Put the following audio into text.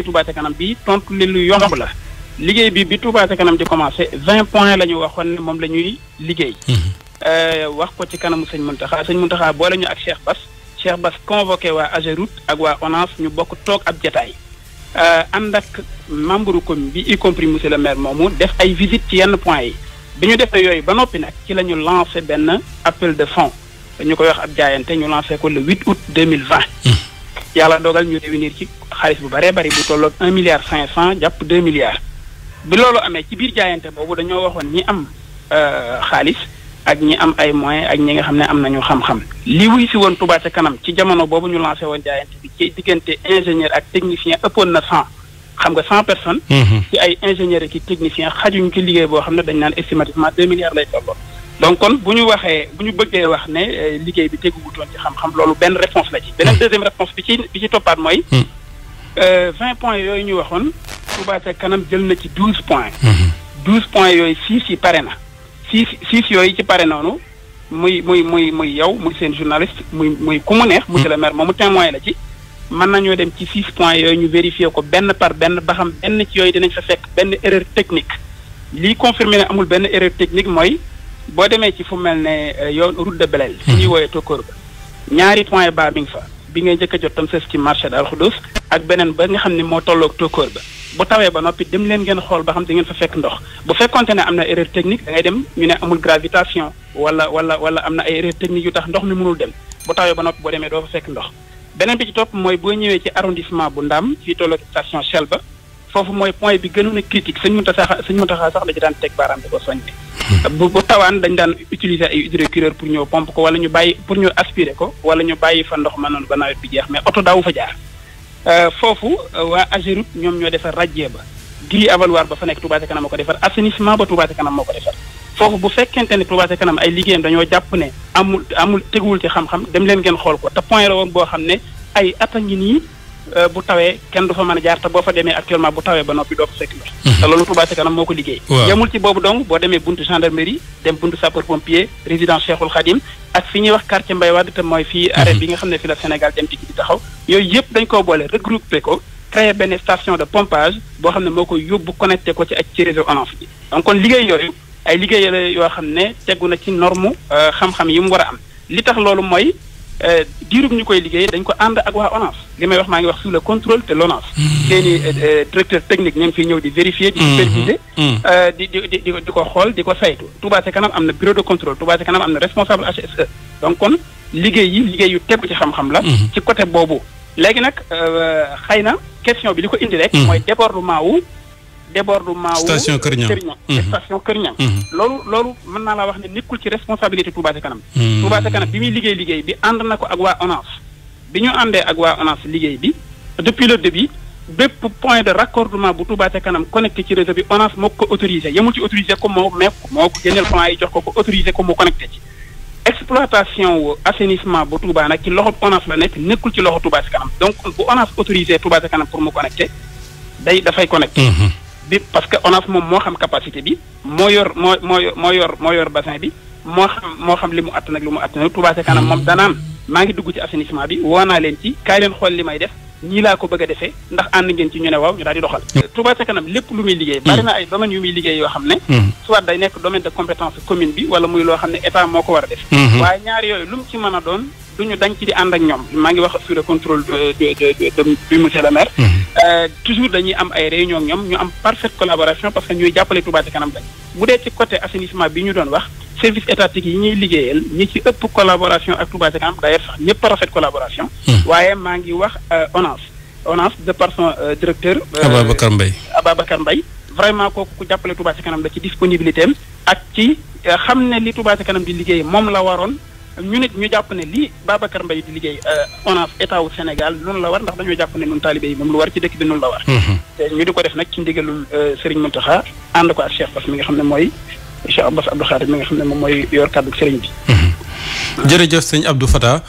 liggéeyu Touba ca kanam bi tontu li lu yomb la liggéey bi Touba ca kanam di commencé 20 points la ñu waxoon ne moom la ñuy liggéey. wax ko ci kanamu sëñ Mountakha boole ñu ak Cheikh Bass convoqué waa AGEROUTE ak waa ONAS ñu bokk toog ab jataay ànd ak membre commune bi y compris monsieur le maire moomu def ay visite ci yenn points yi bi ñu defee yooyu ba noppi nag ci la ñu lancé benn appel de fonds ñu koy wax ab jaayante ñu lancé ko le 8 août 2020. yàlla dogal ñu réunir ci xaalis bu bëree bëri bu tolloog 1,5 milliard jàpp 2 milliards. bi loolu amee ci biir jaayante boobu dañoo waxoon ñi am xaalis ak ñi am ay moyens ak ñi nga xam ne am nañu xam-xam li wuy si woon Touba ca kanam ci jamono boobu ñu lancé woon jaayante bi ci diggante ingénieur ak technicien ëppoon na 100 xam nga 100 personnes. ci ay ingénieur ak i technicien xajuñu ci liggéey boo xam ne dañ naan estimativement 2 milliards lay tolloo. donc kon bu ñu bëggee wax ne liggéey bi teguwutoon ci xam-xam loolu benn réponse la ci. beneen deuxième réponse bi ci toppaat mooy. 20 points yooyu ñu waxoon Touba ca kanam jël na ci 12 points. 12 points yooyu 6 yi pare na. 6 yooyu ci pare noonu muy yow muy seen journaliste muy ku mu neex. monsieur le maire moomu témoin la ci. mën nañoo dem ci 6 points yooyu ñu vérifier ko benn par benn ba xam benn ci yooyu dinañ fa fekk benn erreur technique. lii confirmé ne amul benn erreur technique mooy boo demee ci fu mel ne yoon route de Belel. fi ñuy woowee Tokor ba ñaari point ba mi ngi fa bi ngay njëkk a jot tam sës ci marché Darou Khoudoss ak beneen ba nga xam ne moo tolloog Tokor ba. bu tawee ba noppi dem leen ngeen xool ba xam di ngeen fa fekk ndox bu fekkonte ne am na erreur technique da ngay dem ñu ne amul gravitation wala am na ay erreur technique yu tax ndox mi mënul dem bu tawee ba noppi boo demee doo fa fekk ndox. beneen bi ci topp mooy boo ñëwee ci arrondissement bu Ndam fii tolloog station Shell ba foofu mooy point bi gënoon a critique sëñ Mountakha sax la ci daan teg baaraam di ko soññee. bu tawaan dañ daan utiliser ay hydrocureur pour ñëw pompe ko wala ñu bàyyi pour ñu aspirer ko wala ñu bàyyi fa ndox ma noonu ba nawet bi jeex mais oto daawu fa jaar. foofu waa AGEROUTE ñoom ñoo defar radier ba grille avaloir ba fa nekk Touba ca kanam moo ko defar assainissement ba Touba ca kanam moo ko defar foofu bu fekkente ne Touba ca kanam ay liggéeyam dañoo jàpp ne amul teguwul ci xam-xam dem leen ngeen xool ko te point la woon boo xam ne ay at a ngi nii bu tawee kenn du fa mën a jaar te boo fa demee actuellement bu tawee ba noppi doo fa fekk ndox te loolu Touba ca kanam moo ko liggéey yemul ci boobu donc boo demee buntu gendarmerie dem buntu sapeur pompier résidence Cheikhoul Khadim ak fi ñuy wax quartier Mbaye Wade te mooy fii arrêt bi nga xam ne fi la Sénégal dem ci di taxaw yooyu yëpp dañ koo boole regroupé ko créer benn station de pompage boo xam ne moo ko yóbbu connecté ko ci réseau ONAS bi donc kon liggéey yooyu ay liggéey la yoo xam ne tegu na ci norme xam-xam yi mu war a am li tax loolu mooy diirub ñu koy liggéey dañ ko ànd ak waa ONAS li may wax maa ngi wax sous le contrôle de l'ONAS seeni directeur technique ñu ngi fiy ñëw di vérifier di superviser di ko xool di ko saytu Touba ca kanam am na bureau de contrôle Touba ca kanam am na responsable HSE donc kon liggéey yu tegu ci xam-xam la ci côté boobu léegi nag xëy na question bi li ko indi rek mooy débordement wu station Kër Niang loolu mën naa laa wax ne nekkul ci responsabilité Touba ca kanam Touba ca kanam bi muy liggéey bi ànd na ko ak waa ONAS bi ñu àndee ak waa ONAS liggéey bi depuis le début bépp point de raccordement bu Touba ca kanam connecté ci réseau bi ONAS moo ko autorisé yemul ci autorisé ko moo ko génneel plan yi jox ko autorisé ko mu connecté ci exploitation wu assainissement bu Touba nag ci loxo ONAS la nekk nekkul ci loxo Touba ca kanam donc bu ONAS autorisé Touba ca kanam pour mu connecté dafay connecté bi parce que ONAS moom moo xam capacité bi moo yor bassin bi moo xam li mu attan ak li mu attan Touba ca kanam moom danaan maa ngi dugg ci assainissement bi woo naa leen ci kaay leen xool li may def ñii laa ko bëgg a defee ndax ànd ngeen ci ñu ne waaw ñu daal di doxal Touba ca kanam lépp lu muy liggéey bari na ay domaines yu muy liggéey yoo xam ne soit day nekk domaine de compétence commune bi wala muy loo xam ne état moo ko war a def waaye ñaari yooyu lu mu ci mën a doon duñu dañ ci di ànd ak ñoom maa ngi wax sous le contrôle du monsieur le maire toujours dañuy am ay réunion ak ñoom ñu am parfaite collaboration parce que ñuy jàppale Touba ca kanam dañ bu dee ci côté assainissement bi ñu doon wax service étatique yi ñuy liggéeyal ñi ci ëpp collaboration ak Touba ca kanam d'ailleurs sax ñëpp rafet collaboration waaye maa ngi wax ONAS de par son directeur Ababacar Mbaye vraiment kooku ku jàppale Touba ca kanam la ci disponibilité am ak ci xam ne li Touba ca kanam di liggéey moom la waroon ñu nit ñu jàpp ne lii Babacar Mbaye di liggéey ONAS état wu Sénégal noonu la war ndax dañoo jàpp ne ñun taalibe yi moom lu war ci dëkk bi noonu la war te ñu di ko def nag ci ndigalul Serigne Mountakha ànd ko ak Cheikh Bass mi nga xam ne mooy Cheikh Bass Abdou Khadir mi nga xam ne moom mooy yor kàddu Serigne bi jërëjëf sëñ Abdou Fatah